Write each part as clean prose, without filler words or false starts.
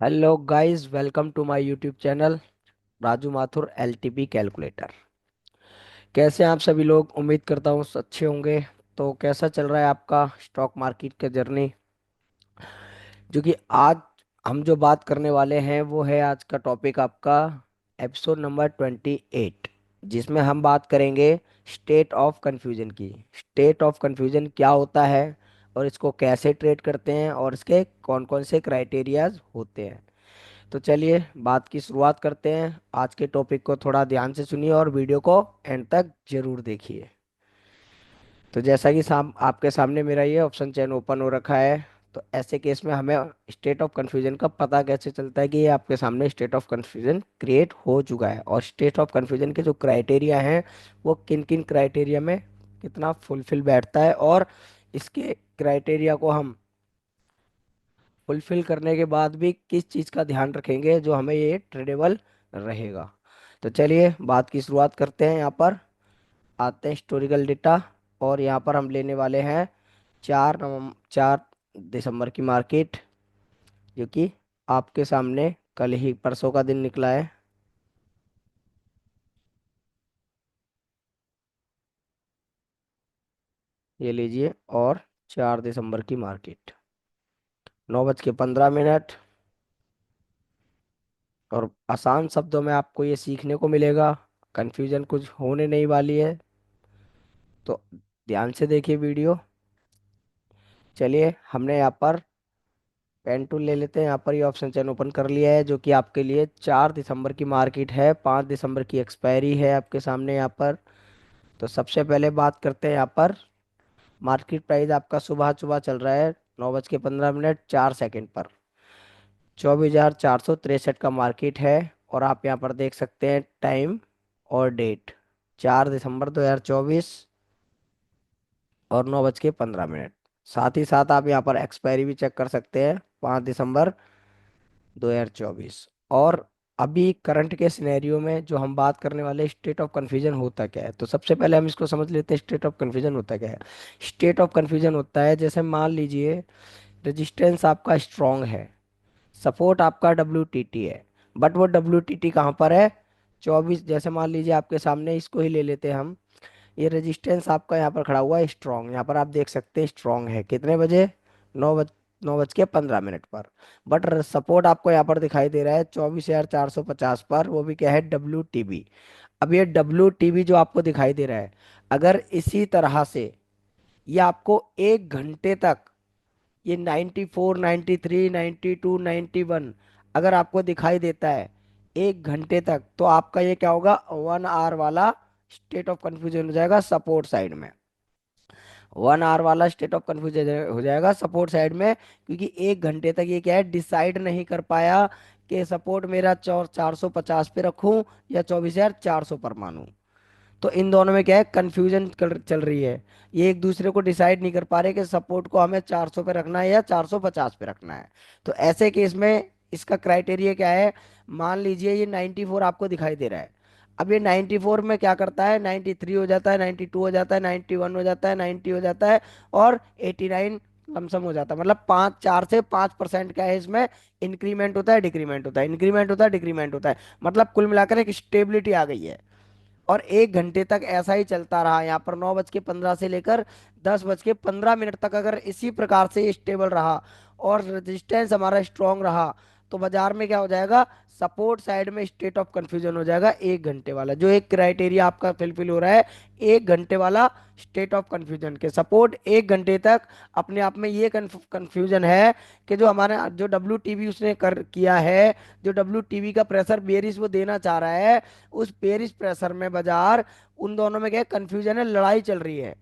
Hello guys, welcome to my YouTube channel Raju Mathur LTP calculator. कैसे हैं आप सभी लोग? उम्मीद करता हूँ अच्छे होंगे। तो कैसा चल रहा है आपका स्टॉक मार्केट का जर्नी? जो कि आज हम जो बात करने वाले हैं वो है आज का टॉपिक आपका एपिसोड नंबर 28, जिसमें हम बात करेंगे स्टेट ऑफ कन्फ्यूजन की। स्टेट ऑफ कन्फ्यूजन क्या होता है और इसको कैसे ट्रेड करते हैं और इसके कौन कौन से क्राइटेरियाज होते हैं। तो चलिए बात की शुरुआत करते हैं। आज के टॉपिक को थोड़ा ध्यान से सुनिए और वीडियो को एंड तक जरूर देखिए। तो जैसा कि आपके सामने मेरा ये ऑप्शन चेन ओपन हो रखा है। तो ऐसे केस में हमें स्टेट ऑफ कन्फ्यूजन का पता कैसे चलता है कि ये आपके सामने स्टेट ऑफ कन्फ्यूजन क्रिएट हो चुका है और स्टेट ऑफ कन्फ्यूजन के जो क्राइटेरिया हैं वो किन किन क्राइटेरिया में कितना फुलफिल बैठता है, और इसके क्राइटेरिया को हम फुलफिल करने के बाद भी किस चीज़ का ध्यान रखेंगे जो हमें ये ट्रेडेबल रहेगा। तो चलिए बात की शुरुआत करते हैं। यहाँ पर आते हैं हिस्टोरिकल डेटा, और यहाँ पर हम लेने वाले हैं 4 दिसंबर की मार्केट, जो कि आपके सामने कल ही परसों का दिन निकला है। ये लीजिए। और 4 दिसंबर की मार्केट 9:15। और आसान शब्दों में आपको ये सीखने को मिलेगा, कंफ्यूजन कुछ होने नहीं वाली है। तो ध्यान से देखिए वीडियो। चलिए हमने यहाँ पर पेन टूल ले लेते हैं। यहाँ पर ये ऑप्शन चेन ओपन कर लिया है, जो कि आपके लिए 4 दिसंबर की मार्केट है। 5 दिसंबर की एक्सपायरी है आपके सामने यहाँ पर। तो सबसे पहले बात करते हैं यहाँ पर मार्केट प्राइस आपका सुबह सुबह चल रहा है 9:15 4 सेकंड पर। 24,463 का मार्केट है। और आप यहाँ पर देख सकते हैं टाइम और डेट 4 दिसंबर 2024 और 9:15। साथ ही साथ आप यहाँ पर एक्सपायरी भी चेक कर सकते हैं 5 दिसंबर 2024। और अभी करंट के सिनेरियो में जो हम बात करने वाले स्टेट ऑफ कन्फ्यूजन होता क्या है, तो सबसे पहले हम इसको समझ लेते हैं स्टेट ऑफ कन्फ्यूजन होता क्या है। स्टेट ऑफ कन्फ्यूजन होता है, जैसे मान लीजिए रेजिस्टेंस आपका स्ट्रांग है, सपोर्ट आपका WTT है, बट वो WTT कहाँ पर है? 24, जैसे मान लीजिए आपके सामने इसको ही ले लेते हैं हम। ये रेजिस्टेंस आपका यहाँ पर खड़ा हुआ है स्ट्रांग, यहाँ पर आप देख सकते हैं स्ट्रांग है कितने बजे? 9:15 पर। बट सपोर्ट आपको यहाँ पर दिखाई दे रहा है 24,450 पर, वो भी क्या है? WTB। अब ये WTB जो आपको दिखाई दे रहा है, अगर इसी तरह से ये आपको 1 घंटे तक ये 94 93 92 91 अगर आपको दिखाई देता है 1 घंटे तक, तो आपका ये क्या होगा? 1 आवर वाला स्टेट ऑफ कंफ्यूजन हो जाएगा सपोर्ट साइड में। 1 आवर वाला स्टेट ऑफ कंफ्यूजन हो जाएगा सपोर्ट साइड में, क्योंकि 1 घंटे तक ये क्या है? डिसाइड नहीं कर पाया कि सपोर्ट मेरा 450 पे रखूं या 24,400 पर मानूं। तो इन दोनों में क्या है? कंफ्यूजन चल रही है। ये एक दूसरे को डिसाइड नहीं कर पा रहे कि सपोर्ट को हमें 400 पे रखना है या 450 पे रखना है। तो ऐसे केस में इसका क्राइटेरिया क्या है? मान लीजिए ये 94 आपको दिखाई दे रहा है। अब ये 94 में क्या करता है? 93 हो जाता है, 92 हो जाता है, 91 हो जाता है, 90 हो जाता है, और 89 लमसम हो जाता है। मतलब 4 से 5% क्या है इसमें? इंक्रीमेंट होता है, डिक्रीमेंट होता है, इंक्रीमेंट होता है, डिक्रीमेंट होता है। मतलब कुल मिलाकर एक स्टेबिलिटी आ गई है। और 1 घंटे तक ऐसा ही चलता रहा। यहाँ पर 9:15 से लेकर 10:15 तक अगर इसी प्रकार से स्टेबल रहा और रेजिस्टेंस हमारा स्ट्रांग रहा, तो बाजार में क्या हो जाएगा? सपोर्ट साइड में स्टेट ऑफ कंफ्यूजन हो जाएगा 1 घंटे वाला, जो एक क्राइटेरिया आपका फिलफिल हो रहा है। 1 घंटे वाला स्टेट ऑफ कंफ्यूजन के सपोर्ट 1 घंटे तक अपने आप में ये कंफ्यूजन है कि जो हमारा जो WTB उसने कर किया है, जो WTB का प्रेशर बेरिश वो देना चाह रहा है, उस पेरिस प्रेशर में बाजार उन दोनों में क्या कंफ्यूजन है? लड़ाई चल रही है।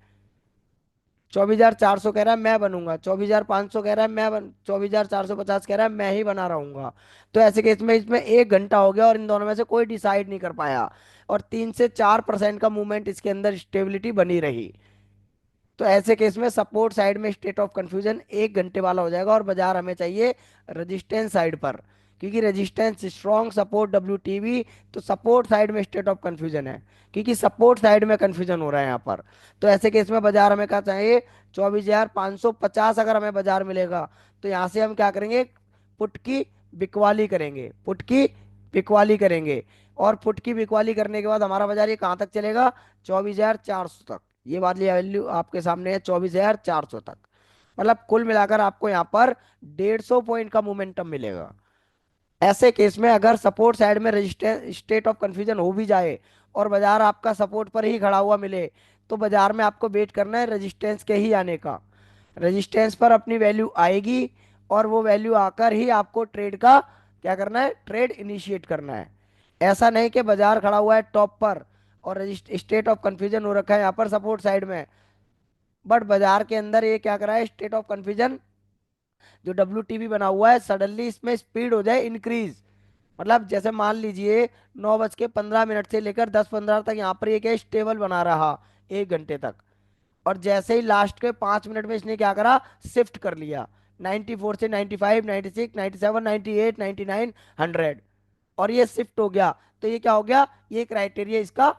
24,400 कह रहा है मैं बनूंगा, 24,500 कह रहा है मैं 24,450 कह रहा है मैं ही बना रहूंगा। तो ऐसे केस में इसमें 1 घंटा हो गया और इन दोनों में से कोई डिसाइड नहीं कर पाया, और 3 से 4% का मूवमेंट इसके अंदर स्टेबिलिटी बनी रही। तो ऐसे केस में सपोर्ट साइड में स्टेट ऑफ कंफ्यूजन 1 घंटे वाला हो जाएगा, और बाजार हमें चाहिए रेजिस्टेंस साइड पर, क्योंकि रेजिस्टेंस स्ट्रॉन्ग, सपोर्ट WTB। तो सपोर्ट साइड में स्टेट ऑफ कंफ्यूजन है, क्योंकि सपोर्ट साइड में कंफ्यूजन हो रहा है यहाँ पर। तो ऐसे केस में बाजार हमें क्या चाहिए? 24,550 अगर हमें बाजार मिलेगा, तो यहाँ से हम क्या करेंगे? पुट की बिकवाली करेंगे, पुट की बिकवाली करेंगे। और पुट की बिकवाली करने के बाद हमारा बाजार ये कहाँ तक चलेगा? 24,400 तक। ये वाली वैल्यू आपके सामने है, 24,400 तक। मतलब कुल मिलाकर आपको यहाँ पर 150 पॉइंट का मोमेंटम मिलेगा। ऐसे केस में अगर सपोर्ट साइड में रजिस्टेंस स्टेट ऑफ कंफ्यूजन हो भी जाए और बाजार आपका सपोर्ट पर ही खड़ा हुआ मिले, तो बाजार में आपको वेट करना है रेजिस्टेंस के ही आने का। रेजिस्टेंस पर अपनी वैल्यू आएगी और वो वैल्यू आकर ही आपको ट्रेड का क्या करना है? ट्रेड इनिशिएट करना है। ऐसा नहीं कि बाजार खड़ा हुआ है टॉप पर और स्टेट ऑफ कंफ्यूजन हो रखा है यहाँ पर सपोर्ट साइड में, बट बाजार के अंदर ये क्या करा है? स्टेट ऑफ कंफ्यूजन जो डब्ल्यू बना हुआ है, सडनली इसमें स्पीड हो जाए इंक्रीज। मतलब जैसे मान लीजिए 9:15 से लेकर 10:15 तक यहाँ पर ये क्या स्टेबल बना रहा 1 घंटे तक, और जैसे ही लास्ट के 5 मिनट में इसने क्या करा? शिफ्ट कर लिया 94 से 95, 96, 97, 98, 99, 100, और ये शिफ्ट हो गया। तो ये क्या हो गया? ये क्राइटेरिया इसका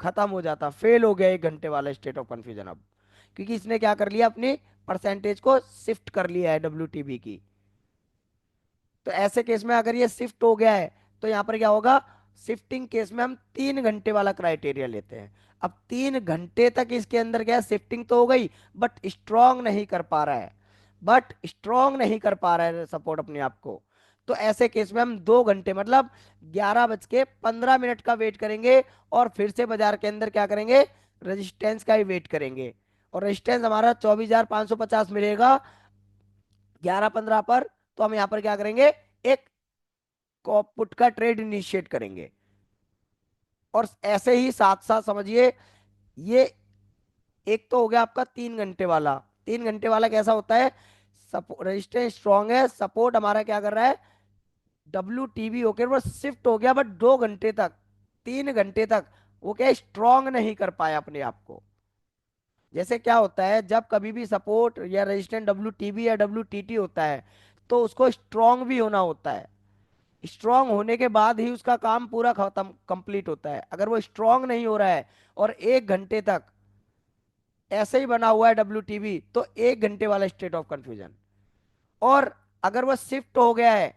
खत्म हो जाता, फेल हो गया 1 घंटे वाला स्टेट ऑफ कंफ्यूजन अब, क्योंकि इसने क्या कर लिया? अपनी परसेंटेज को शिफ्ट कर लिया है डब्ल्यू की। तो ऐसे केस में अगर ये शिफ्ट हो गया है तो यहाँ पर क्या होगा? शिफ्टिंग केस में हम 3 घंटे वाला क्राइटेरिया लेते हैं। अब 3 घंटे तक इसके अंदर क्या शिफ्टिंग तो हो गई, बट स्ट्रांग नहीं कर पा रहा है, बट स्ट्रांग नहीं कर पा रहा है सपोर्ट अपने आप को। तो ऐसे केस में हम 2 घंटे मतलब 11:15 का वेट करेंगे और फिर से बाजार के अंदर क्या करेंगे? रेजिस्टेंस का ही वेट करेंगे। और रेजिस्टेंस हमारा 24,550 मिलेगा 11:15 पर। तो हम यहाँ पर क्या करेंगे? एक पुट का ट्रेड इनिशिएट करेंगे। और ऐसे ही साथ साथ समझिए, ये एक तो हो गया आपका 3 घंटे वाला। 3 घंटे वाला कैसा होता है? रेजिस्टेंस स्ट्रांग है, सपोर्ट हमारा क्या कर रहा है? होकर वो शिफ्ट हो गया, बट 2 घंटे तक, 3 घंटे तक वो क्या स्ट्रांग नहीं कर पाया अपने आप को। जैसे क्या होता है, जब कभी भी सपोर्ट या रेजिस्टेंस या होता है, तो उसको स्ट्रांग भी होना होता है। स्ट्रांग होने के बाद ही उसका काम पूरा खत्म कंप्लीट होता है। अगर वो स्ट्रांग नहीं हो रहा है और 1 घंटे तक ऐसे ही बना हुआ है तो 1 घंटे वाला स्टेट ऑफ कंफ्यूजन। और अगर वो शिफ्ट हो गया है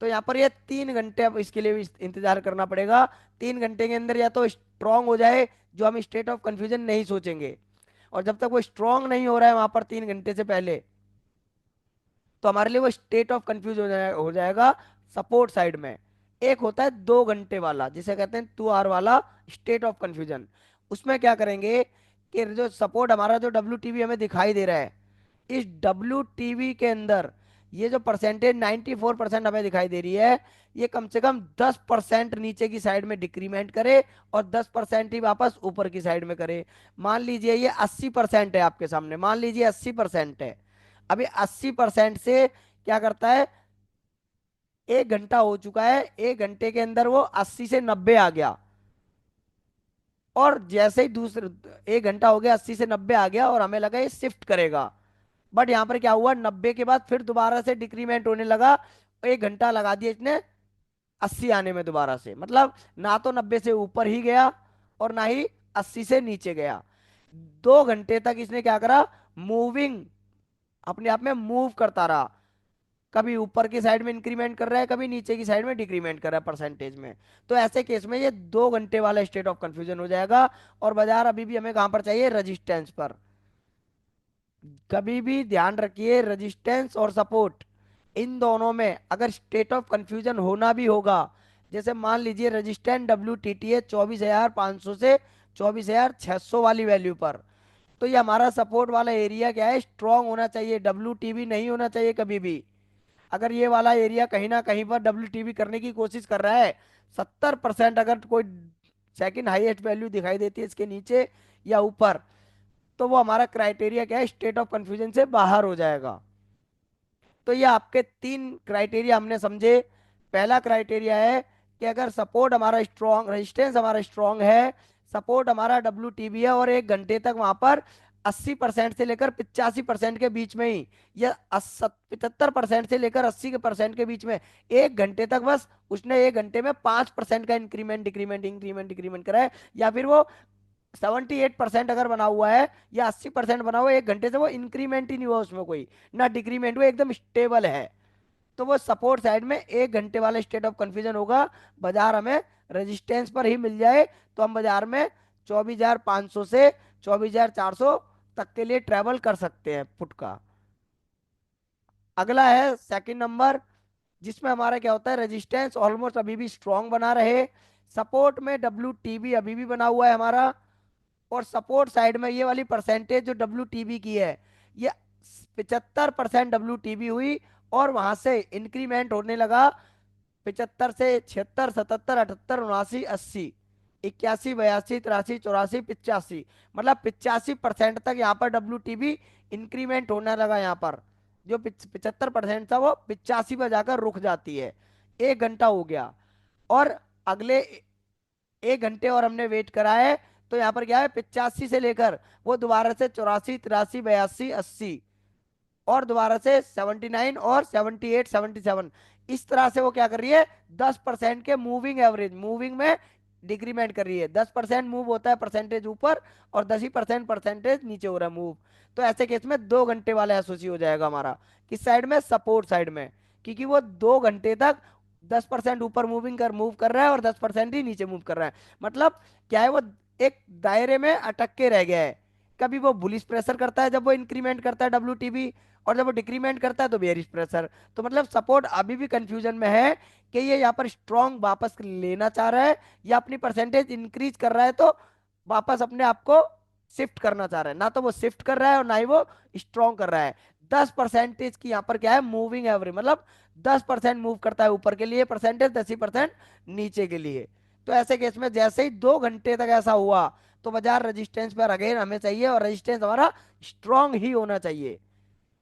तो यहाँ पर ये 3 घंटे अब इसके लिए भी इंतजार करना पड़ेगा। 3 घंटे के अंदर या तो स्ट्रांग हो जाए, जो हम स्टेट ऑफ कंफ्यूजन नहीं सोचेंगे, और जब तक वो स्ट्रांग नहीं हो रहा है वहां पर 3 घंटे से पहले, तो हमारे लिए वो स्टेट ऑफ कंफ्यूज हो जाएगा सपोर्ट साइड में। एक होता है 2 घंटे वाला जिसे कहते हैं 2 आवर वाला स्टेट ऑफ कंफ्यूजन। उसमें क्या करेंगे कि जो सपोर्ट हमारा जो हमें दिखाई दे रहा है, इस के अंदर ये जो परसेंटेज 94% हमें दिखाई दे रही है, ये कम से कम 10% नीचे की साइड में डिक्रीमेंट करे और 10% ही वापस ऊपर की साइड में करे। मान लीजिए ये 80% है आपके सामने, मान लीजिए 80% है। अभी 80% से क्या करता है? 1 घंटा हो चुका है, 1 घंटे के अंदर वो 80 से 90 आ गया, और जैसे ही दूसरे 1 घंटा हो गया, 80 से 90 आ गया और हमें लगा ये शिफ्ट करेगा। बट यहाँ पर क्या हुआ? 90 के बाद फिर दोबारा से डिक्रीमेंट होने लगा। 1 घंटा लगा दिया इसने 80 आने में दोबारा से, मतलब ना तो 90 से ऊपर ही गया और ना ही 80 से नीचे गया। 2 घंटे तक इसने क्या करा? मूविंग, अपने आप में मूव करता रहा। कभी ऊपर की साइड में इंक्रीमेंट कर रहा है, कभी नीचे की साइड में डिक्रीमेंट कर रहा है परसेंटेज में। तो ऐसे केस में ये 2 घंटे वाला स्टेट ऑफ कंफ्यूजन हो जाएगा। और बाजार अभी भी हमें कहां पर चाहिए? रेजिस्टेंस पर। कभी भी ध्यान रखिए, रेजिस्टेंस और सपोर्ट, इन दोनों में अगर स्टेट ऑफ कंफ्यूजन होना भी होगा, जैसे मान लीजिए रेजिस्टेंस टी है 24,500 से 24,600 वाली वैल्यू पर, तो ये हमारा सपोर्ट वाला एरिया क्या है? स्ट्रांग होना चाहिए, नहीं होना चाहिए कभी भी। अगर ये वाला एरिया कहीं ना कहीं पर करने की कोशिश कर रहा है, 70% अगर कोई सेकंड हाईएस्ट वैल्यू दिखाई देती है इसके नीचे या ऊपर, तो वो हमारा क्राइटेरिया क्या है? स्टेट ऑफ कंफ्यूजन से बाहर हो जाएगा। तो ये आपके 3 क्राइटेरिया हमने समझे। पहला क्राइटेरिया है कि अगर सपोर्ट हमारा स्ट्रॉन्ग, रेजिस्टेंस हमारा स्ट्रॉन्ग है, सपोर्ट हमारा है, और 1 घंटे तक वहां पर 80% से लेकर 85% के बीच में ही, या 75% से लेकर 80% के बीच में 1 घंटे तक, बस उसने 1 घंटे में 5% का इंक्रीमेंट डिक्रीमेंट इंक्रीमेंट डिक्रीमेंट करा है, या फिर वो 78% अगर बना हुआ है या 80% बना हुआ है, 1 घंटे से वो इंक्रीमेंट ही नहीं हुआ उसमें कोई, ना डिक्रीमेंट हुआ, एकदम स्टेबल है, तो वो सपोर्ट साइड में 1 घंटे वाला स्टेट ऑफ कंफ्यूजन होगा। बाजार हमें रेजिस्टेंस पर ही मिल जाए तो हम बाजार में 24,500 से 24,400 तक के लिए ट्रेवल कर सकते हैं पुट का। अगला है सेकंड नंबर, जिसमें हमारा क्या होता है, रेजिस्टेंस ऑलमोस्ट अभी भी स्ट्रांग बना रहे, सपोर्ट में डब्ल्यू टीबी अभी भी बना हुआ है हमारा, और सपोर्ट साइड में ये वाली परसेंटेज जो डब्ल्यू टीबी की है, ये 75% डब्ल्यू टीबी हुई, और वहां से इंक्रीमेंट होने लगा 75 से 76, 77, 78, 79, 80, 81, 82, 83, 84, 85, मतलब 85% तक यहाँ पर डब्ल्यू टीबी इंक्रीमेंट होने लगा। यहाँ पर जो 75% था वो 85 पर जाकर रुक जाती है। 1 घंटा हो गया, और अगले 1 घंटे और हमने वेट करा है, तो यहाँ पर क्या है, 85 से लेकर वो दोबारा से 84, 83, 82, 80, और दोबारा से 79 और 78, 77, इस तरह से वो क्या कर रही है, 10% के मूविंग एवरेज, मूविंग में डिक्रीमेंट कर रही है। 10% मूव होता है परसेंटेज ऊपर, और 10% परसेंटेज नीचे हो रहा है मूव। तो ऐसे केस में 2 घंटे वाला एसओसी हो जाएगा हमारा, किस साइड में, सपोर्ट साइड में, क्योंकि वो 2 घंटे तक 10% ऊपर मूव कर रहा है, और 10% ही नीचे मूव कर रहा है। मतलब क्या है, वो एक दायरे में अटक के रह गया है। कभी वो बुलिश प्रेशर करता है जब वो इंक्रीमेंट करता है डब्ल्यू, और जब वो डिक्रीमेंट करता है तो बेयरिश प्रेशर। तो मतलब सपोर्ट अभी भी कंफ्यूजन में है कि ये यहाँ पर स्ट्रॉन्ग वापस लेना चाह रहा है, या अपनी परसेंटेज इंक्रीज कर रहा है तो वापस अपने आप को शिफ्ट करना चाह रहा है। ना तो वो शिफ्ट कर रहा है और ना ही वो स्ट्रॉन्ग कर रहा है। 10% की यहाँ पर क्या है, मूविंग एवरेज, मतलब 10% मूव करता है ऊपर के लिए परसेंटेज, 10% नीचे के लिए। तो ऐसे केस में जैसे ही 2 घंटे तक ऐसा हुआ, तो बाजार रेजिस्टेंस पर अगेन हमें चाहिए, और रेजिस्टेंस हमारा स्ट्रांग ही होना चाहिए।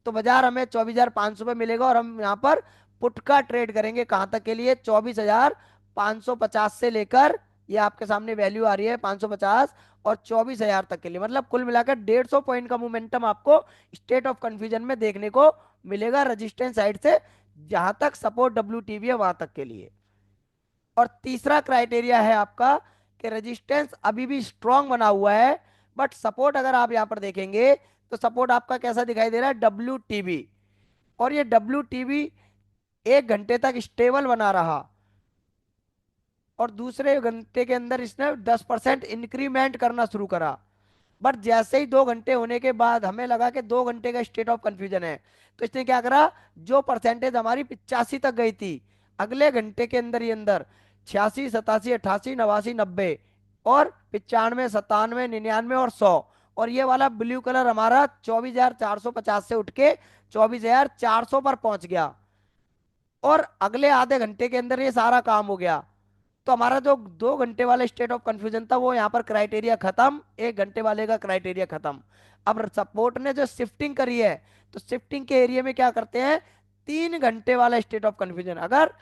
तो बाजार हमें 24,500 पे मिलेगा, और हम यहाँ पर पुट का ट्रेड करेंगे कहां तक के लिए, 24,550 से लेकर, ये आपके सामने वैल्यू आ रही है 550, और 24,000 तक के लिए। मतलब कुल मिलाकर 150 पॉइंट का मोमेंटम आपको स्टेट ऑफ कंफ्यूजन में देखने को मिलेगा, रजिस्टेंस साइड से जहां तक सपोर्ट डब्ल्यू टीवी है वहां तक के लिए। और तीसरा क्राइटेरिया है आपका कि रेजिस्टेंस अभी भी स्ट्रांग बना हुआ है, बट सपोर्ट अगर आप यहां पर देखेंगे तो सपोर्ट आपका कैसा दिखाई दे रहा है, डब्ल्यू टीबी। और ये डब्ल्यू टीबी 1 घंटे तक स्टेबल बना रहा, और दूसरे घंटे के अंदर इसने 10% इंक्रीमेंट करना शुरू करा। बट जैसे ही 2 घंटे होने के बाद हमें लगा कि 2 घंटे का स्टेट ऑफ कंफ्यूजन है, तो इसने क्या करा, जो परसेंटेज हमारी 85 तक गई थी, अगले घंटे के अंदर ही अंदर 86, 87, 88, 89, 90, और 95, 97, 99 और 100, और ये वाला ब्लू कलर हमारा 24,450 से उठ के 24,400 पर पहुंच गया। और अगले आधे घंटे के अंदर ये सारा काम हो गया। तो हमारा जो 2 घंटे वाला स्टेट ऑफ कंफ्यूजन था वो यहाँ पर क्राइटेरिया खत्म, 1 घंटे वाले का क्राइटेरिया खत्म। अब सपोर्ट ने जो शिफ्टिंग करी है, तो शिफ्टिंग के एरिया में क्या करते हैं, 3 घंटे वाला स्टेट ऑफ कंफ्यूजन, अगर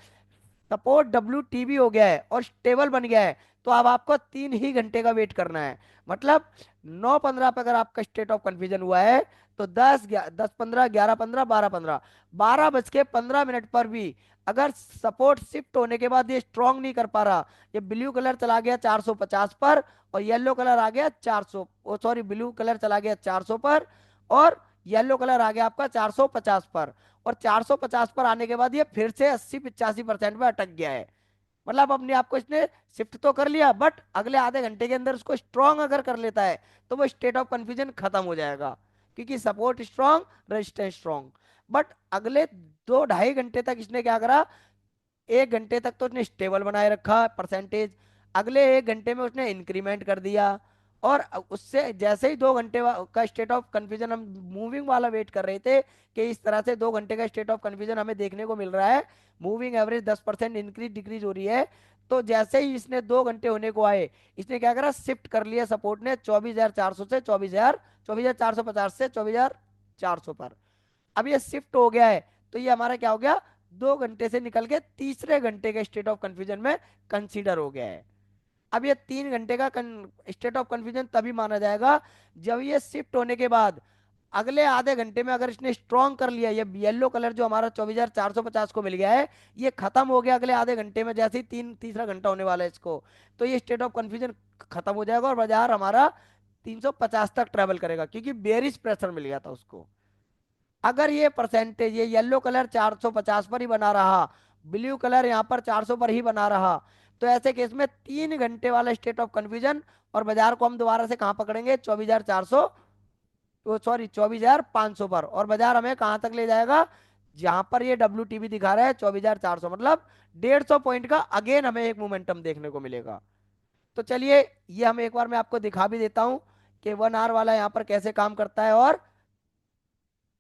सपोर्ट डब्ल्यू टीबी हो गया है और स्टेबल बन गया है, तो अब आपको 3 ही घंटे का वेट करना है। मतलब 9:15 पे अगर आपका स्टेट ऑफ कंफ्यूजन हुआ है, तो 10:15, 11:15, 12:15, 12:15 पर भी अगर सपोर्ट शिफ्ट होने के बाद ये स्ट्रांग नहीं कर पा रहा, ये ब्लू कलर चला गया 450 पर, और येलो कलर आ गया 400, ओ सॉरी, ब्लू कलर चला गया 400 पर, और येलो कलर आ गया आपका 450 पर, और 450 पर आने के बाद ये फिर से 80-85% में अटक गया है। मतलब अपने आप को इसने शिफ्ट तो कर लिया, बट अगले आधे घंटे के अंदर उसको स्ट्रांग अगर कर लेता है, तो वो स्टेट ऑफ कंफ्यूजन खत्म हो जाएगा, क्योंकि support strong, resistance strong. But अगले 2-2.5 घंटे तक इसने क्या करा, 1 घंटे तक तो उसने स्टेबल बनाए रखा परसेंटेज, अगले 1 घंटे में उसने इंक्रीमेंट कर दिया, और उससे जैसे ही 2 घंटे का स्टेट ऑफ कंफ्यूजन हम मूविंग वाला वेट कर रहे थे, कि इस तरह से 2 घंटे का स्टेट ऑफ कंफ्यूजन हमें देखने को मिल रहा है, मूविंग एवरेज 10% इंक्रीज डिक्रीज हो रही है। तो जैसे ही इसने 2 घंटे होने को आए, इसने क्या करा, शिफ्ट कर लिया सपोर्ट ने 24,400 से 24,450 से 24,400 पर। अब ये शिफ्ट हो गया है, तो ये हमारा क्या हो गया, 2 घंटे से निकल के तीसरे घंटे के स्टेट ऑफ कंफ्यूजन में कंसीडर हो गया है। अब ये 3 घंटे का स्टेट ऑफ कंफ्यूजन तभी माना जाएगा जब ये शिफ्ट होने के बाद अगले आधे घंटे में अगर इसने स्ट्रॉन्ग कर लिया, ये येलो कलर जो हमारा 24,450 को मिल गया है, ये खत्म हो गया अगले आधे घंटे में, जैसे ही तीसरा घंटा होने वाला है इसको, तो ये स्टेट ऑफ कंफ्यूजन खत्म हो जाएगा, और बाजार हमारा 350 तक ट्रेवल करेगा, क्योंकि बेरिश प्रेशर मिल गया था उसको। अगर ये परसेंटेज, ये येलो कलर 450 पर ही बना रहा, ब्लू कलर यहाँ पर 400 पर ही बना रहा, तो ऐसे केस में 3 घंटे वाला स्टेट ऑफ कंफ्यूजन, और बाजार को हम दोबारा से कहाँ पकड़ेंगे, 24,400, तो सॉरी 24,500 पर, और बाजार हमें कहाँ तक ले जाएगा, जहां पर ये डब्ल्यू टीवी दिखा रहा है 24,400, मतलब 150 पॉइंट का अगेन हमें एक मोमेंटम देखने को मिलेगा। तो चलिए, ये हम एक बार मैं आपको दिखा भी देता हूं कि 1 आवर वाला यहाँ पर कैसे काम करता है और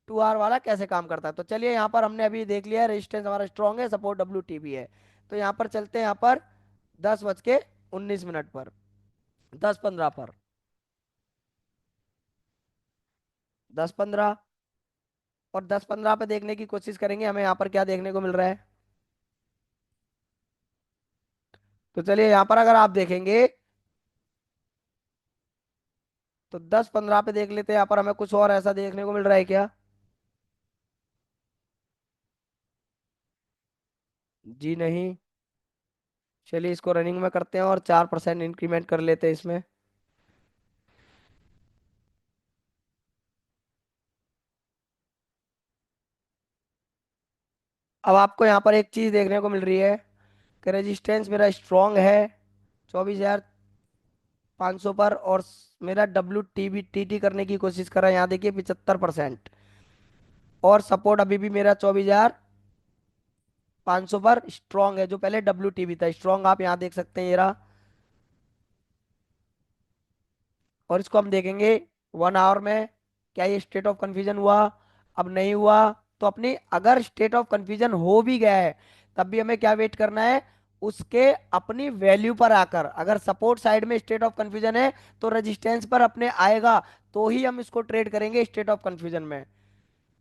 2 आवर वाला कैसे काम करता है। तो चलिए, यहाँ पर हमने अभी देख लिया रेजिस्टेंस हमारा स्ट्रांग है, सपोर्ट डब्ल्यू टीवी है। तो यहाँ पर चलते हैं, यहाँ पर 10:19 पर, 10:15 पर, 10:15, और 10:15 पे देखने की कोशिश करेंगे हमें यहाँ पर क्या देखने को मिल रहा है। तो चलिए, यहाँ पर अगर आप देखेंगे तो 10:15 पे देख लेते हैं, यहाँ पर हमें कुछ और ऐसा देखने को मिल रहा है क्या। जी नहीं। चलिए, इसको रनिंग में करते हैं और 4% इंक्रीमेंट कर लेते हैं इसमें। अब आपको यहाँ पर एक चीज देखने को मिल रही है कि रेजिस्टेंस मेरा स्ट्रांग है 24,500 पर, और मेरा डब्ल्यू टी टी करने की कोशिश कर रहा है, यहाँ देखिए 75%, और सपोर्ट अभी भी मेरा 24,500 पर स्ट्रांग है, जो पहले डब्ल्यू टीवी था स्ट्रांग, आप यहाँ देख सकते हैं ये रहा। और इसको हम देखेंगे 1 आवर में, क्या ये स्टेट ऑफ कंफ्यूजन हुआ, अब नहीं हुआ। तो अपनी अगर स्टेट ऑफ कंफ्यूजन हो भी गया है, तब भी हमें क्या वेट करना है, उसके अपनी वैल्यू पर आकर, अगर सपोर्ट साइड में स्टेट ऑफ कंफ्यूजन है तो रेजिस्टेंस पर अपने आएगा, तो ही हम इसको ट्रेड करेंगे स्टेट ऑफ कंफ्यूजन में।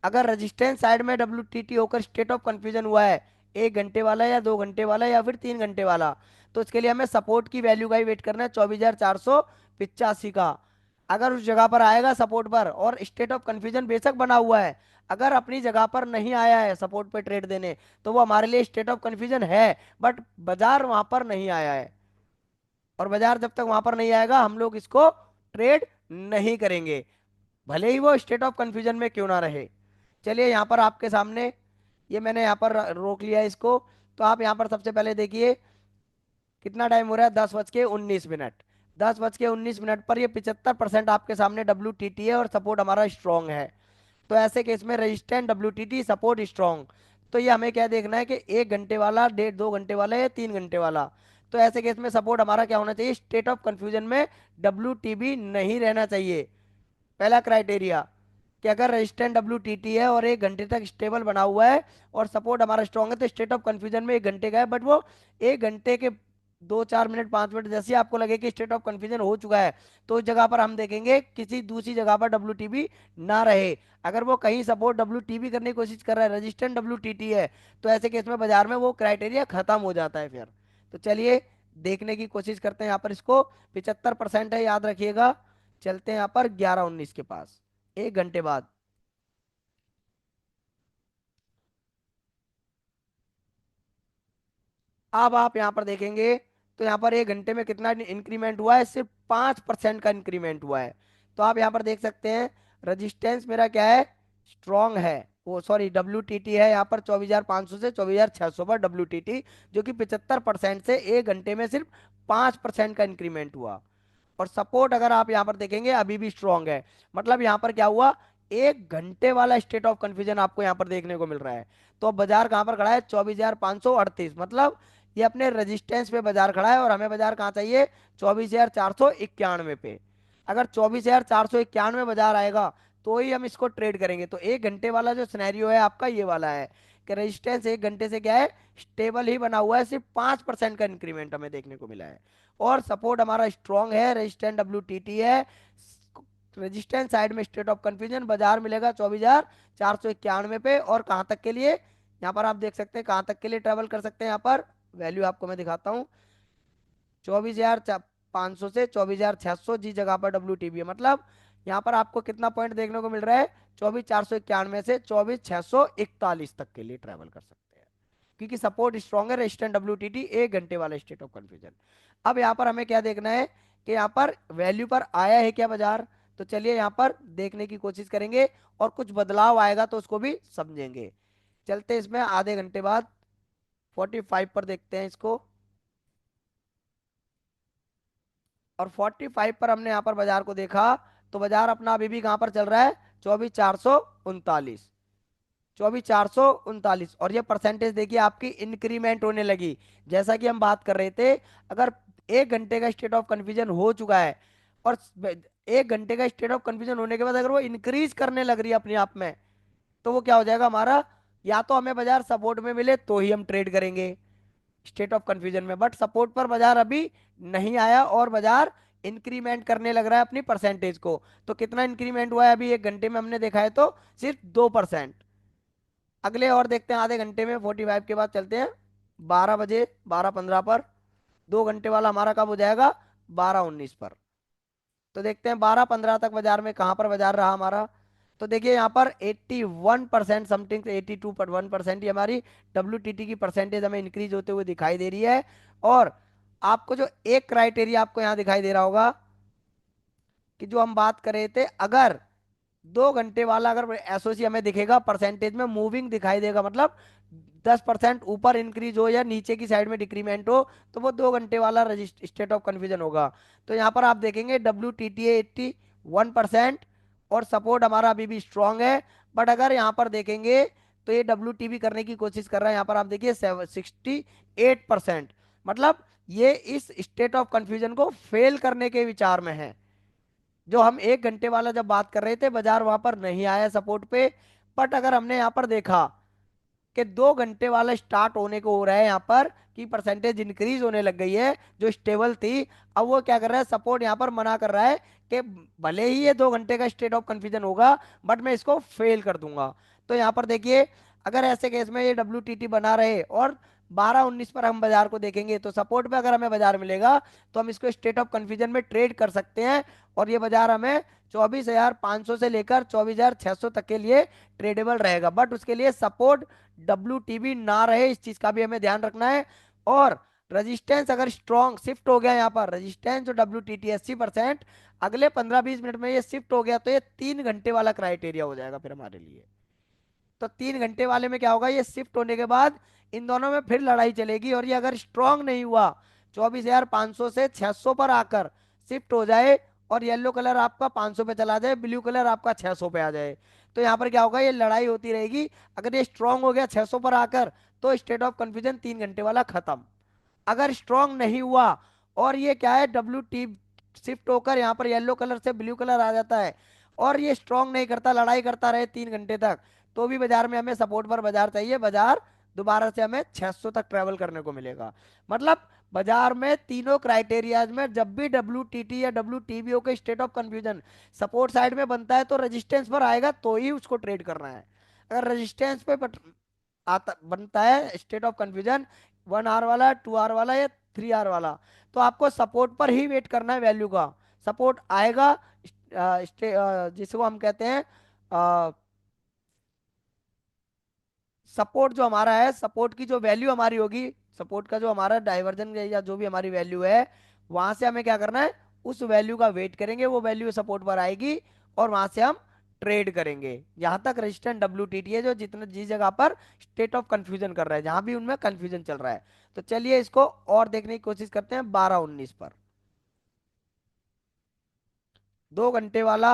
अगर रेजिस्टेंस साइड में डब्ल्यू टी टी होकर स्टेट ऑफ कंफ्यूजन हुआ है, 1 घंटे वाला या 2 घंटे वाला या फिर 3 घंटे वाला, तो इसके लिए हमें सपोर्ट की वैल्यू का ही वेट करना है, 24,485 का। अगर उस जगह पर आएगा सपोर्ट पर, और स्टेट ऑफ कंफ्यूजन बेशक बना हुआ है, अगर अपनी जगह पर नहीं आया है सपोर्ट पे ट्रेड देने, तो वो हमारे लिए स्टेट ऑफ कंफ्यूजन है, बट बाजार वहां पर नहीं आया है, और बाजार जब तक वहां पर नहीं आएगा हम लोग इसको ट्रेड नहीं करेंगे, भले ही वो स्टेट ऑफ कंफ्यूजन में क्यों ना रहे। चलिए, यहाँ पर आपके सामने, ये मैंने यहाँ पर रोक लिया इसको। तो आप यहाँ पर सबसे पहले देखिए कितना टाइम हो रहा है, 10:19। 10:19 पर ये 75% आपके सामने डब्ल्यू टी टी है, और सपोर्ट हमारा स्ट्रांग है। तो ऐसे केस में resistant W T T support strong, तो ये हमें क्या देखना है कि 1 घंटे वाला, 1.5 2 घंटे वाला या 3 घंटे वाला। तो ऐसे केस में सपोर्ट हमारा क्या होना चाहिए, स्टेट ऑफ कंफ्यूजन में डब्ल्यू टी बी नहीं रहना चाहिए। पहला क्राइटेरिया, कि अगर रेजिस्टेंट डब्ल्यू टी टी है और 1 घंटे तक स्टेबल बना हुआ है और सपोर्ट हमारा स्ट्रांग है, तो स्टेट ऑफ कंफ्यूजन में 1 घंटे का है, बट वो 1 घंटे के 2 4 मिनट 5 मिनट जैसे ही आपको लगे कि स्टेट ऑफ कंफ्यूजन हो चुका है, तो उस जगह पर हम देखेंगे किसी दूसरी जगह पर डब्ल्यू टी बी ना रहे। अगर वो कहीं सपोर्ट डब्ल्यू टी बी करने की कोशिश कर रहा है, रेजिस्टेंट डब्ल्यू टी टी है, तो ऐसे केस में बाजार में वो क्राइटेरिया खत्म हो जाता है फिर। तो चलिए, देखने की कोशिश करते हैं, यहाँ पर इसको 75% है, याद रखिएगा। चलते हैं यहाँ पर 11:19 के पास, 1 घंटे बाद। अब आप यहाँ पर देखेंगे तो यहाँ पर 1 घंटे में कितना इंक्रीमेंट हुआ है, सिर्फ 5% का इंक्रीमेंट हुआ है। तो आप यहाँ पर देख सकते हैं रजिस्टेंस मेरा क्या है, स्ट्रॉन्ग है, वो सॉरी डब्ल्यू टी टी है यहाँ पर 24,500 से 24,600 पर डब्ल्यू टी टी, जो कि 75% से 1 घंटे में सिर्फ 5% का इंक्रीमेंट हुआ। और सपोर्ट अगर आप यहाँ पर देखेंगे अभी भी स्ट्रांग है, मतलब यहाँ पर क्या हुआ, 1 घंटे वाला स्टेट ऑफ कंफ्यूजन आपको यहाँ पर देखने को मिल रहा है। तो अब बाजार कहाँ पर खड़ा है, 24,538, मतलब ये अपने रेजिस्टेंस पे बाजार खड़ा है, और हमें बाजार कहाँ चाहिए, 24,491 पे। अगर 24,491 बाजार आएगा, तो ही हम इसको ट्रेड करेंगे। तो 1 घंटे वाला जो सिनेरियो है आपका ये वाला है, कि रेजिस्टेंस 1 घंटे से क्या है, स्टेबल ही बना हुआ है, सिर्फ 5% का इंक्रीमेंट हमें देखने को मिला है। और सपोर्ट हमारा स्ट्रांग है, रेजिस्टेंट डब्ल्यू टी टी है, रेजिस्टेंस साइड में स्टेट ऑफ कंफ्यूजन, बाजार मिलेगा 24,491 पे, और कहाँ तक के लिए, यहाँ पर आप देख सकते हैं कहाँ तक के लिए ट्रेवल कर सकते हैं। यहाँ पर वैल्यू आपको मैं दिखाता हूँ, 24,500 से 24,600 जी जगह पर डब्ल्यू टी बी है, मतलब यहाँ पर आपको कितना पॉइंट देखने को मिल रहा है, 24,491 से 24,641 तक के लिए ट्रेवल कर सकते हैं, क्योंकि सपोर्ट स्ट्रॉन्ग है, रेजिस्टेंट डब्ल्यू टी टी 1 घंटे वाला स्टेट ऑफ कंफ्यूजन। अब यहाँ पर हमें क्या देखना है कि यहाँ पर वैल्यू पर आया है क्या बाजार, तो चलिए यहाँ पर देखने की कोशिश करेंगे और कुछ बदलाव आएगा तो उसको भी समझेंगे। चलते इसमें आधे घंटे बाद 45 पर देखते हैं इसको। और 45 पर हमने यहाँ पर बाजार को देखा, तो बाजार अपना अभी भी कहाँ पर चल रहा है, 24,439। 24,439, और ये परसेंटेज देखिए आपकी इंक्रीमेंट होने लगी। जैसा कि हम बात कर रहे थे, अगर 1 घंटे का स्टेट ऑफ कंफ्यूजन हो चुका है और 1 घंटे का स्टेट ऑफ कंफ्यूजन होने के बाद अगर वो इंक्रीज करने लग रही है अपने आप में, तो वो क्या हो जाएगा हमारा, या तो हमें बाजार सपोर्ट में मिले तो ही हम ट्रेड करेंगे स्टेट ऑफ कंफ्यूजन में, बट सपोर्ट पर बाजार अभी नहीं आया और बाजार इंक्रीमेंट करने लग रहा है अपनी परसेंटेज को। तो कितना इंक्रीमेंट हुआ है अभी 1 घंटे में हमने देखा है, तो सिर्फ 2%। अगले और देखते हैं आधे घंटे में, 45 के बाद चलते हैं 12 बजे 12:15 पर। 2 घंटे वाला हमारा कब हो जाएगा, 12:19 पर। तो देखते हैं 12:15 तक बाजार में कहाँ पर बाजार रहा हमारा। तो देखिए यहाँ पर 81% समथिंग, 82.1% ही हमारी WTT की परसेंटेज हमें इंक्रीज होते हुए दिखाई दे रही है। और आपको जो एक क्राइटेरिया आपको यहाँ दिखाई दे रहा होगा कि जो हम बात कर रहे थे, अगर 2 घंटे वाला अगर एसओसी हमें दिखेगा परसेंटेज में मूविंग दिखाई देगा, मतलब 10% ऊपर इंक्रीज हो या नीचे की साइड में डिक्रीमेंट हो, तो वो 2 घंटे वाला स्टेट ऑफ कंफ्यूजन होगा। तो यहाँ पर आप देखेंगे WTTA 81% और सपोर्ट हमारा अभी भी स्ट्रांग है। बट अगर यहाँ पर देखेंगे तो ये WTB करने की कोशिश कर रहा है, यहाँ पर आप देखिए 68%, मतलब ये इस स्टेट ऑफ कंफ्यूजन को फेल करने के विचार में है। जो हम 1 घंटे वाला जब बात कर रहे थे, बाजार वहां पर नहीं आया सपोर्ट पे। बट अगर हमने यहाँ पर देखा कि 2 घंटे वाला स्टार्ट होने को हो रहा है, यहाँ पर की परसेंटेज इंक्रीज होने लग गई है जो स्टेबल थी, अब वो क्या कर रहा है, सपोर्ट यहाँ पर मना कर रहा है कि भले ही ये 2 घंटे का स्टेट ऑफ कंफ्यूजन होगा बट मैं इसको फेल कर दूंगा। तो यहाँ पर देखिए, अगर ऐसे केस में ये WTT बना रहे और 12:19 पर हम बाजार को देखेंगे, तो सपोर्ट पे अगर हमें बाजार मिलेगा तो हम इसको स्टेट ऑफ कंफ्यूजन में ट्रेड कर सकते हैं। और ये बाजार हमें 24,500 से लेकर 24,600 तक के लिए ट्रेडेबल रहेगा, बट उसके लिए सपोर्ट WTB ना रहे, इस चीज का भी हमें ध्यान रखना है। और रेजिस्टेंस अगर स्ट्रॉन्ग शिफ्ट हो गया, यहाँ पर रेजिस्टेंस जो WTT 80%, अगले 15-20 मिनट में ये शिफ्ट हो गया, तो ये 3 घंटे वाला क्राइटेरिया हो जाएगा फिर हमारे लिए। तो 3 घंटे वाले में क्या होगा, ये शिफ्ट होने के बाद इन दोनों में फिर लड़ाई चलेगी, और ये अगर स्ट्रांग नहीं हुआ, 24,500 से 600 पर आकर शिफ्ट हो जाए और येलो कलर आपका 500 पे चला जाए, ब्लू कलर आपका 600 पे आ जाए, तो यहाँ पर क्या होगा, ये लड़ाई होती रहेगी। अगर ये स्ट्रांग हो गया 600 पर आकर, तो स्टेट ऑफ कंफ्यूजन 3 घंटे वाला खत्म। अगर स्ट्रांग नहीं हुआ और ये क्या है, WT शिफ्ट होकर यहाँ पर येलो कलर से ब्लू कलर आ जाता है और ये स्ट्रांग नहीं करता, लड़ाई करता रहे 3 घंटे तक, तो भी बाजार में हमें सपोर्ट पर बाजार चाहिए, बाजार दोबारा से हमें 600 तक ट्रेवल करने को मिलेगा। मतलब बाजार में तीनों क्राइटेरियाज में जब भी WTT या WTBO के state of confusion support side में बनता है, तो रेजिस्टेंस पर आएगा तो ही उसको ट्रेड करना है। अगर रेजिस्टेंस पे आता बनता है स्टेट ऑफ कंफ्यूजन, 1 आवर वाला, 2 आवर वाला या 3 आवर वाला, तो आपको सपोर्ट पर ही वेट करना है वैल्यू का। सपोर्ट आएगा, जिसको हम कहते हैं सपोर्ट, जो हमारा है सपोर्ट की जो वैल्यू हमारी होगी, सपोर्ट का जो हमारा डाइवर्जन या जो भी हमारी वैल्यू है, वहां से हमें क्या करना है, उस वैल्यू का वेट करेंगे, वो वैल्यू सपोर्ट पर आएगी और वहां से हम ट्रेड करेंगे। जहां तक रेजिस्टेंस WTT है, जो जितने जिस जगह पर स्टेट ऑफ कंफ्यूजन कर रहा है, जहां भी उनमें कंफ्यूजन चल रहा है। तो चलिए इसको और देखने की कोशिश करते हैं 12:19 पर। 2 घंटे वाला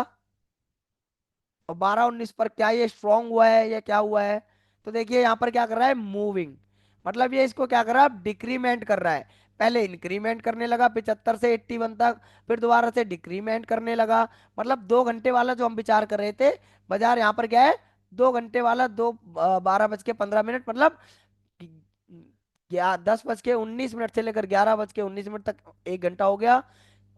और 12:19 पर क्या ये स्ट्रांग हुआ है या क्या हुआ है, तो देखिए यहाँ पर क्या कर रहा है, मूविंग, मतलब ये इसको क्या कर रहा है, डिक्रीमेंट कर रहा है। पहले इंक्रीमेंट करने लगा 75 से 81 तक, फिर दोबारा से डिक्रीमेंट करने लगा। मतलब 2 घंटे वाला जो हम विचार कर रहे थे, बाजार यहाँ पर क्या है, 2 घंटे वाला 12:15, मतलब 10:19 से लेकर 11:19 तक 1 घंटा हो गया,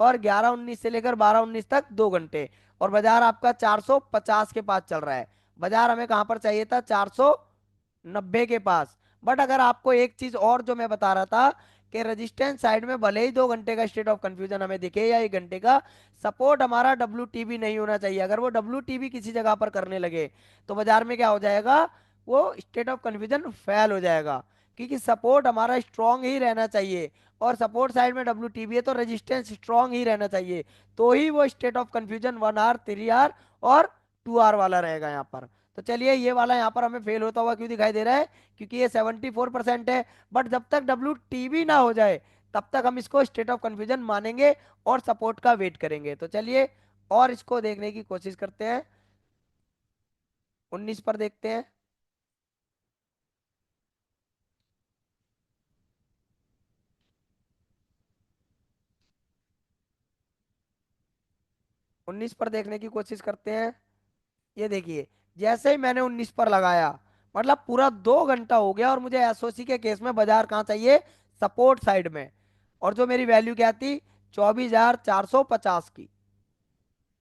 और 11:19 से लेकर 12:19 तक 2 घंटे, और बाजार आपका 450 के पास चल रहा है। बाजार हमें कहां पर चाहिए था, 490 के पास। बट अगर आपको एक चीज और जो मैं बता रहा था कि रेजिस्टेंस साइड में भले ही 2 घंटे का स्टेट ऑफ कंफ्यूजन हमें दिखे या 1 घंटे का, सपोर्ट हमारा WTB नहीं होना चाहिए। अगर वो WTB किसी जगह पर करने लगे, तो बाजार में क्या हो जाएगा, वो स्टेट ऑफ कंफ्यूजन फेल हो जाएगा। क्योंकि सपोर्ट हमारा स्ट्रांग ही रहना चाहिए, और सपोर्ट साइड में WTB है तो रेजिस्टेंस स्ट्रांग ही रहना चाहिए, तो ही वो state of confusion 1 hour, 3 hour और 2 आवर वाला रहेगा यहाँ पर। तो चलिए, ये वाला यहाँ पर हमें फेल होता हुआ क्यों दिखाई दे रहा है, क्योंकि ये 74% है। बट जब तक WTB ना हो जाए तब तक हम इसको स्टेट ऑफ कंफ्यूजन मानेंगे और सपोर्ट का वेट करेंगे। तो चलिए और इसको देखने की कोशिश करते हैं। 19 पर देखते हैं। 19 पर देखने की कोशिश करते हैं। ये देखिए, जैसे ही मैंने 19 पर लगाया, मतलब पूरा 2 घंटा हो गया और मुझे एसओसी के केस में बाजार कहाँ चाहिए, सपोर्ट साइड में। और जो मेरी वैल्यू क्या थी, 24,450 की।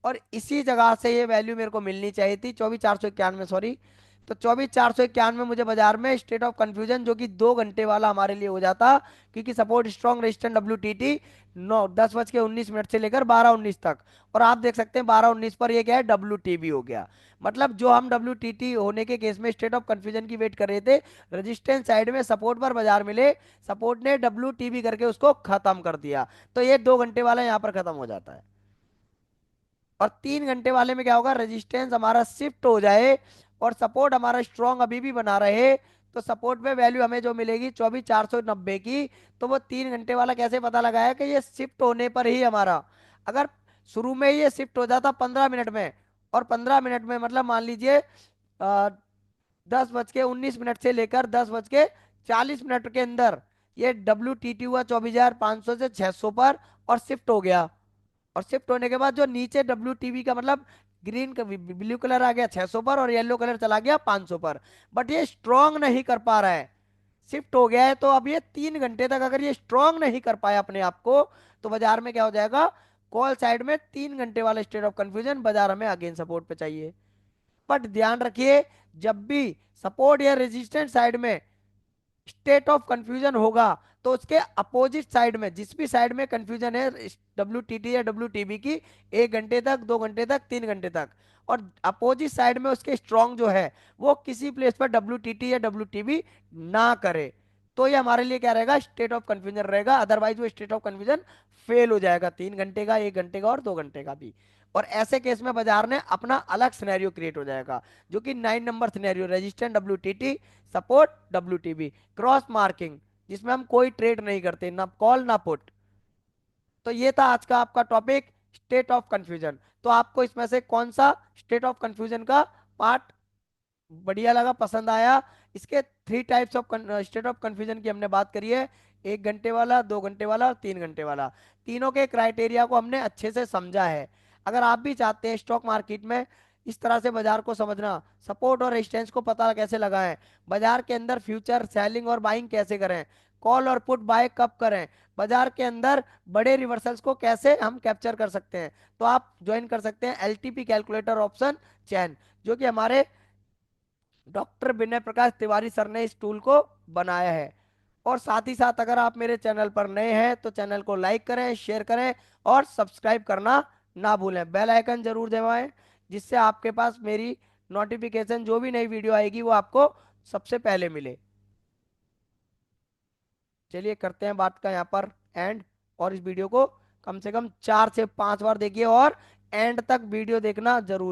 और इसी जगह से ये वैल्यू मेरे को मिलनी चाहिए थी, 24,491, सॉरी। तो 24,491 मुझे बाजार में स्टेट ऑफ कंफ्यूजन, जो कि 2 घंटे वाला हमारे लिए हो जाता, क्योंकि सपोर्ट स्ट्रॉन्ग रेजिस्टेंट WTT 10:19 से लेकर 12:19 तक। और आप देख सकते हैं 12:19 पर ये क्या है, WTB हो गया। मतलब जो हम WTT होने के केस में स्टेट ऑफ कंफ्यूजन की वेट कर रहे थे, रेजिस्टेंस साइड में सपोर्ट पर बाजार मिले, सपोर्ट ने WTB करके उसको खत्म कर दिया। तो ये 2 घंटे वाला यहाँ पर खत्म हो जाता है। और 3 घंटे वाले में क्या होगा, रेजिस्टेंस हमारा शिफ्ट हो जाए और सपोर्ट हमारा स्ट्रांग अभी भी बना रहे, तो सपोर्ट में वैल्यू हमें जो मिलेगी 24,490 की। तो वो 3 घंटे वाला कैसे पता लगाया कि ये शिफ्ट होने पर ही हमारा, अगर शुरू में ही ये शिफ्ट हो जाता 15 मिनट में, और 15 मिनट में मतलब मान लीजिए 10:19 से लेकर 10:40 के अंदर ये WTT हुआ 24,500 से 600 पर और शिफ्ट हो गया। और शिफ्ट होने के बाद जो नीचे WTB का मतलब ग्रीन का ब्लू कलर आ गया 600 पर और येलो कलर चला गया 500 पर। बट ये स्ट्रांग नहीं कर पा रहा है, शिफ्ट हो गया है। तो अब ये 3 घंटे तक अगर ये स्ट्रांग नहीं कर पाया अपने आप को, तो बाजार में क्या हो जाएगा, कॉल साइड में 3 घंटे वाला स्टेट ऑफ कंफ्यूजन बाजार हमें अगेन सपोर्ट पे चाहिए। बट ध्यान रखिए, जब भी सपोर्ट या रेजिस्टेंट साइड में स्टेट ऑफ कंफ्यूजन होगा, तो उसके अपोजिट साइड में, जिस भी साइड में कंफ्यूजन है WTT या WTB की, 1 घंटे तक, 2 घंटे तक, 3 घंटे तक, और अपोजिट साइड में उसके स्ट्रांग जो है वो किसी प्लेस पर WTT या WTB ना करे, तो ये हमारे लिए क्या रहेगा, स्टेट ऑफ कंफ्यूजन रहेगा। अदरवाइज वो स्टेट ऑफ कंफ्यूजन फेल हो जाएगा, 3 घंटे का, 1 घंटे का और 2 घंटे का भी। और ऐसे केस में बाजार ने अपना अलग सिनेरियो क्रिएट हो जाएगा, जो कि 9 number scenario, resistant WTT, support WTB, cross marking, जिसमें हम कोई ट्रेड नहीं करते, ना कॉल ना पुट। तो ये था आज का आपका टॉपिक, स्टेट ऑफ कंफ्यूजन। तो आपको इसमें से कौन सा स्टेट ऑफ कंफ्यूजन का पार्ट बढ़िया लगा, पसंद आया? इसके 3 types of state of confusion की हमने बात करी है, 1 घंटे वाला, 2 घंटे वाला और 3 घंटे वाला। तीनों के क्राइटेरिया को हमने अच्छे से समझा है। अगर आप भी चाहते हैं स्टॉक मार्केट में इस तरह से बाजार को समझना, सपोर्ट और रेजिस्टेंस को पता कैसे लगाएं, बाजार के अंदर फ्यूचर सेलिंग और बाइंग कैसे करें, कॉल और पुट बाय कब करें, बाजार के अंदर बड़े रिवर्सल्स को कैसे हम कैप्चर कर सकते हैं, तो आप ज्वाइन कर सकते हैं LTP कैलकुलेटर ऑप्शन चैन, जो कि हमारे डॉक्टर विनय प्रकाश तिवारी सर ने इस टूल को बनाया है। और साथ ही साथ अगर आप मेरे चैनल पर नए हैं तो चैनल को लाइक करें, शेयर करें और सब्सक्राइब करना ना भूलें, बेल आइकन जरूर दबाएं, जिससे आपके पास मेरी नोटिफिकेशन, जो भी नई वीडियो आएगी वो आपको सबसे पहले मिले। चलिए करते हैं बात का यहाँ पर एंड। और इस वीडियो को कम से कम 4 से 5 बार देखिए और एंड तक वीडियो देखना जरूर।